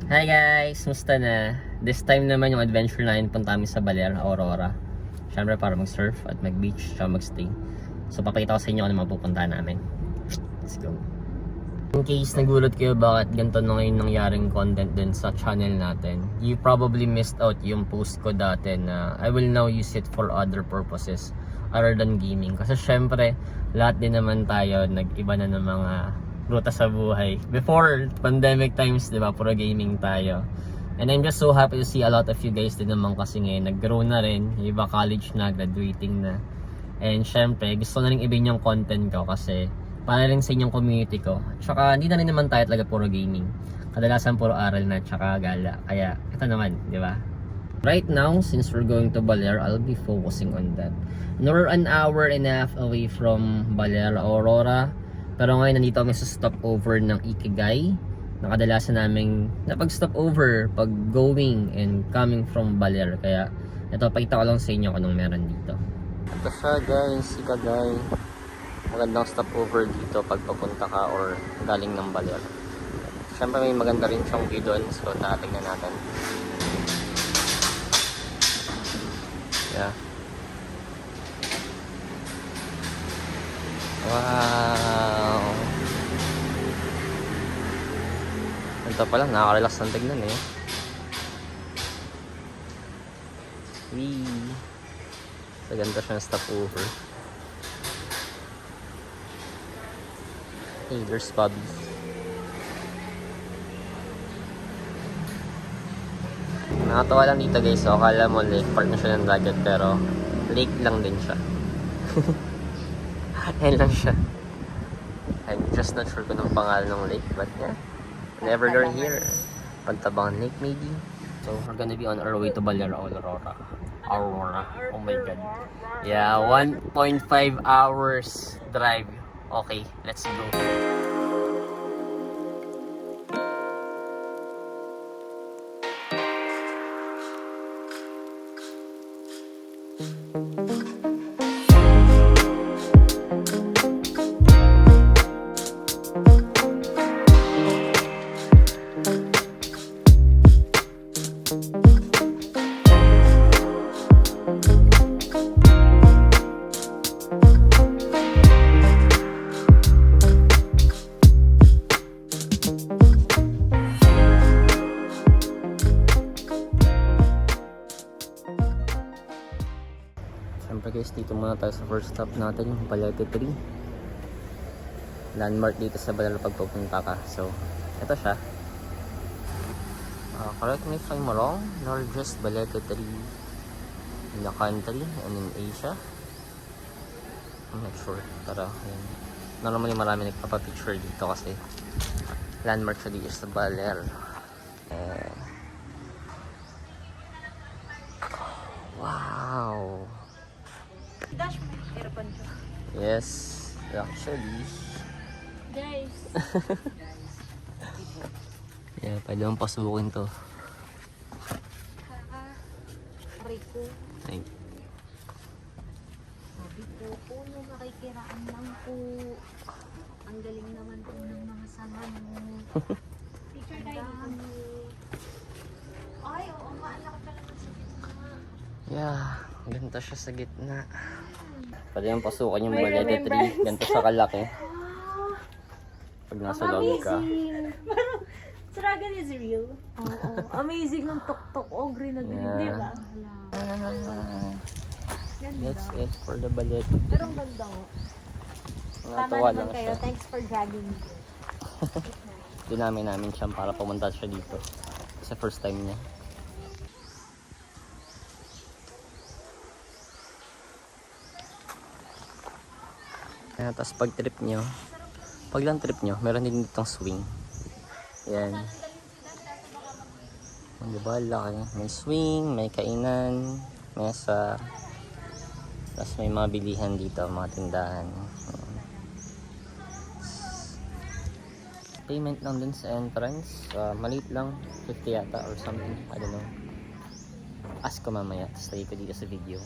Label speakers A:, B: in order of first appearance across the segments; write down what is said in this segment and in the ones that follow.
A: Hi guys! Musta na? This time naman yung adventure namin punta kami sa Baler, Aurora. Siyempre para mag-surf at mag-beach at mag-stay. So papakita ko sa inyo kung ano mapupunta namin. Let's go! In case nagulat kayo bakit ganito na ngayon nangyaring content din sa channel natin, you probably missed out yung post ko dati na I will now use it for other purposes other than gaming. Kasi syempre, lahat din naman tayo nag-iba na ng mga ruta sa buhay. Before pandemic times, di ba, puro gaming tayo. And I'm just so happy to see a lot of you guys din naman kasi ngayon nag-grow na rin, yung iba college na, graduating na. And syempre, gusto na rin iba yung content ko kasi para rin sa inyong community ko. Tsaka hindi na rin naman tayo talaga puro gaming. Kadalasan puro aral na tsaka gala. Kaya ito naman, di ba? Right now, since we're going to Baler, I'll be focusing on that. And we're an hour and a half away from Baler, Aurora. Pero ngayon nandito kami sa stopover ng Ikigai na kadalasan naming napag-stopover pag going and coming from Baler. Kaya ito, pakita ko lang sa inyo kung anong meron dito. Ito siya guys, Ikigai. Magandang stopover dito pag papunta ka or galing ng Baler. Siyempre may maganda rin siyang view doon, so tingnan natin. Yeah. Wow! Ito pa lang, nakaka-relax ng tignan eh. Wee! So, ganda siya ng stopover. Hey, there's Bobby. Nakatawa lang dito guys, so akala mo lake park na siya ng dagat pero lake lang din siya. Ayan lang siya. I'm just not sure kung anong pangalan ng lake, but yeah, never learn here. Pantabangan Lake maybe. So we're gonna be on our way to Baler, Aurora. Oh my god. Yeah, 1.5 hours drive. Okay, let's go. Siyempre guys, dito muna tayo sa first stop natin, yung Balete Tree. Landmark dito sa Baler pag pupunta ka. So, ito siya. Correct me if I'm wrong, largest Balete Tree in the country and in Asia. I'm not sure. Pero, yun. Normally marami nagpapapicture dito kasi landmark siya dito sa Baler. Wow!
B: Dash mo yung aircon ko.
A: Yes, actually.
B: Guys.
A: Yeah, pwede mong pasubukin to.
B: Rico.
A: Ay.
B: Sabi ko, puno makikiraan lang po. Ang galing naman po ng mga sanga mo. Picture tayo dito. Ay, oo nga. Alam ko pala sa gitna.
A: Yeah, ganito siya sa gitna. Pwede mong pasukan yung Balete Tree. Ganito siya kalaki. Pag nasa loob ka.
B: Struggle is real. Oo. Amazing ng tok-tok. Oh, green na green.
A: Yeah.
B: Di ba?
A: That's it for the Balete Tree.
B: Pero ang ganda ko. Tama
A: Natawa
B: naman
A: lang
B: kayo.
A: siya.
B: Thanks for dragging me.
A: Dinami namin siya para pumunta siya dito. Kasi first time niya. Tapos pag trip nyo, pag lang trip nyo, meron din ditong swing. Yan. Diba, laki. May swing, may kainan, mesa. Tapos may mga bilihan dito, mga tindahan. Payment lang din sa entrance. Maliit lang, 50 yata or something. I don't know. Ask ko mamaya. Tapos lagay ko dito sa video.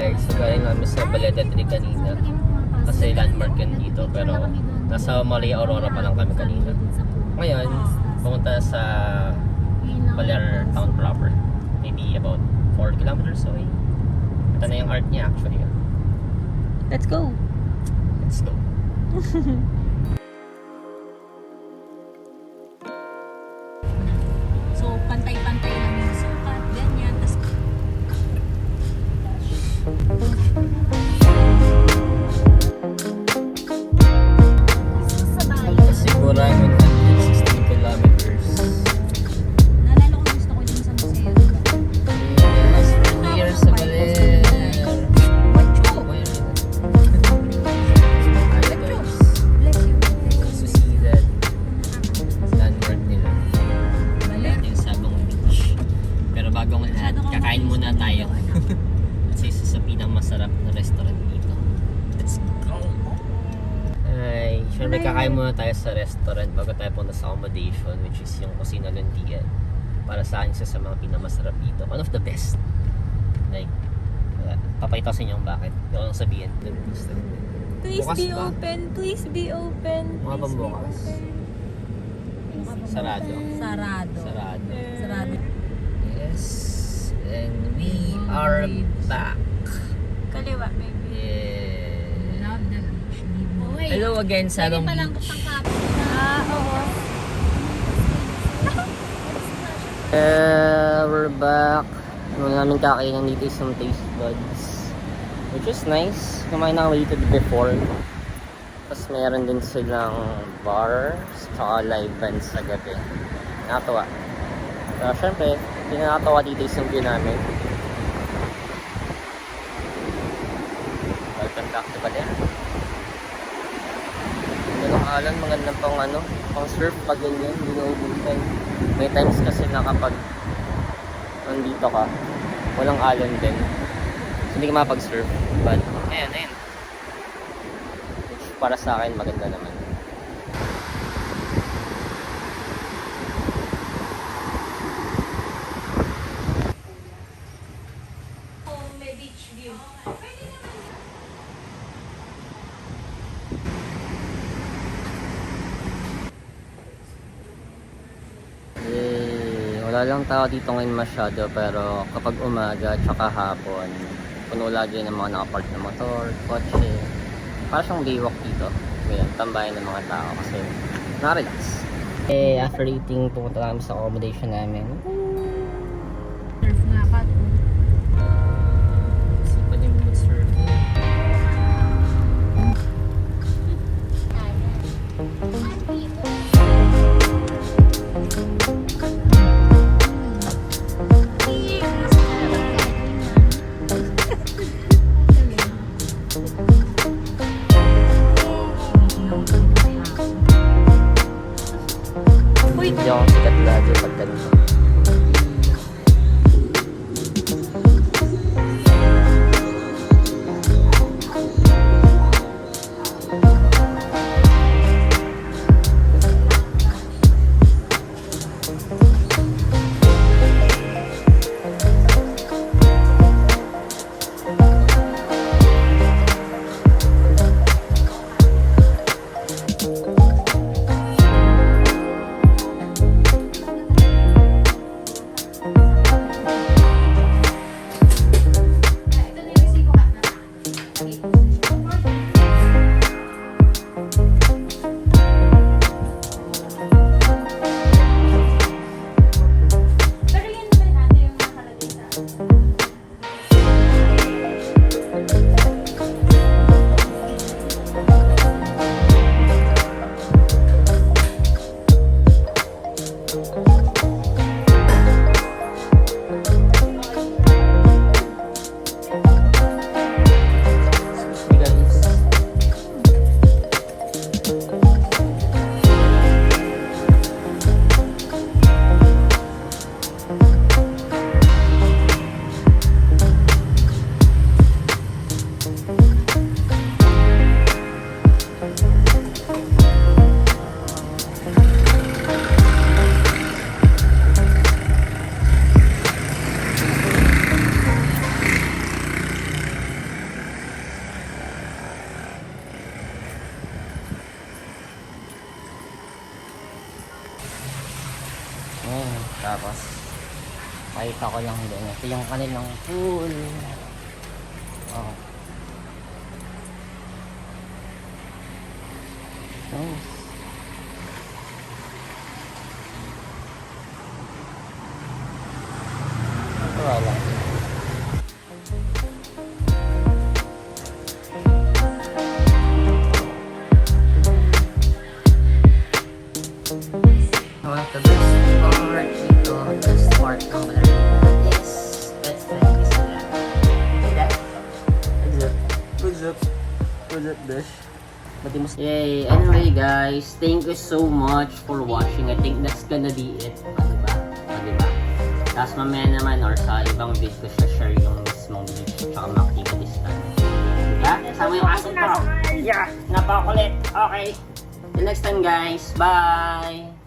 A: Guys, so galing namin sa Baleta Tree kanina. Kasi landmark yan dito. Pero nasa Maria Aurora pa lang kami kanina. Ngayon, pumunta sa Balear town proper. Maybe about 4 kilometers away. Ito na yung art niya actually.
C: Let's go!
A: Let's go.
B: So, pantay-pantay lang yung sukat, ganyan. Tas, sa bayan.
A: Siguro 116 kilometers.
B: Naalala ko gusto ko din sa museo.
A: Yes, we're here sa Balear.
B: Wacho!
A: Idols.
B: Bless you.
A: To see that landmark nila. Ito yung Sabong Beach. Pero bago ang lahat, kakain muna tayo. Kasi isa sa pinakamasarap na restaurant dito. Let's go! Ay, syempre kakain muna tayo sa restaurant bago tayo punta sa accommodation, which is yung Kusina Lundian. Para sa akin, isa sa mga pinakamasarap dito. One of the best. Like, papakita ko sa inyo kung bakit. Hindi ko lang sabihin.
C: Please
A: Bukas
C: be
A: ba?
C: open. Please be open.
A: Mga
C: Please be
A: pambukas.
C: open.
A: Sarado.
B: Sarado.
A: Sarado.
B: Sarado.
A: Yes. And we are back.
C: Kaliwa, baby.
A: Yeah.
B: Love the beach.
A: Hello again, Sabong
B: Pwede pa lang
A: Beach.
B: kitang copy.
C: Oo.
A: We're back. Muna namin kakainin dito is some taste buds. Which is nice. Kumain na kami dito before. Tapos meron din silang bars, tsaka live bands sa gabi. Nakatawa. Pero syempre, pinakatawa dito is yung view namin. Welcome back to Balear. Ganong alan, magandang pang surf pag ganyan, hindi na ubutan. May times kasi na kapag nandito ka, walang alon din. So, hindi ka mapag-surf. But, ayan. Which para sa akin, maganda naman.
C: May beach view.
A: Wala lang tao dito ngayon masyado, pero kapag umaga tsaka hapon, puno lagi ng mga nakapark na motor, kotse. Parang siyang daywalk dito. Ngayon, tambayan ng mga tao kasi na-relax. After eating, pumunta kami sa accommodation namin.
B: Surf nga pa.
A: Sipan yung mag-surf. Hindi ako sikat lagi pag ganito. Tapos, pakita ko lang din. Ito yung kanilang pool. Oh. Nice. Ito wala. One of the best part ng Baler is pet friendly sila. What's up, Dash? Yay! Anyway guys, thank you so much for watching. I think that's gonna be it. Diba? Tapos mamaya naman or sa ibang video ko share yung mismong beach tsaka mga activities na. Diba? Kasama yung aso ko. Yeah! Napakulit! Okay! Till next time guys. Bye!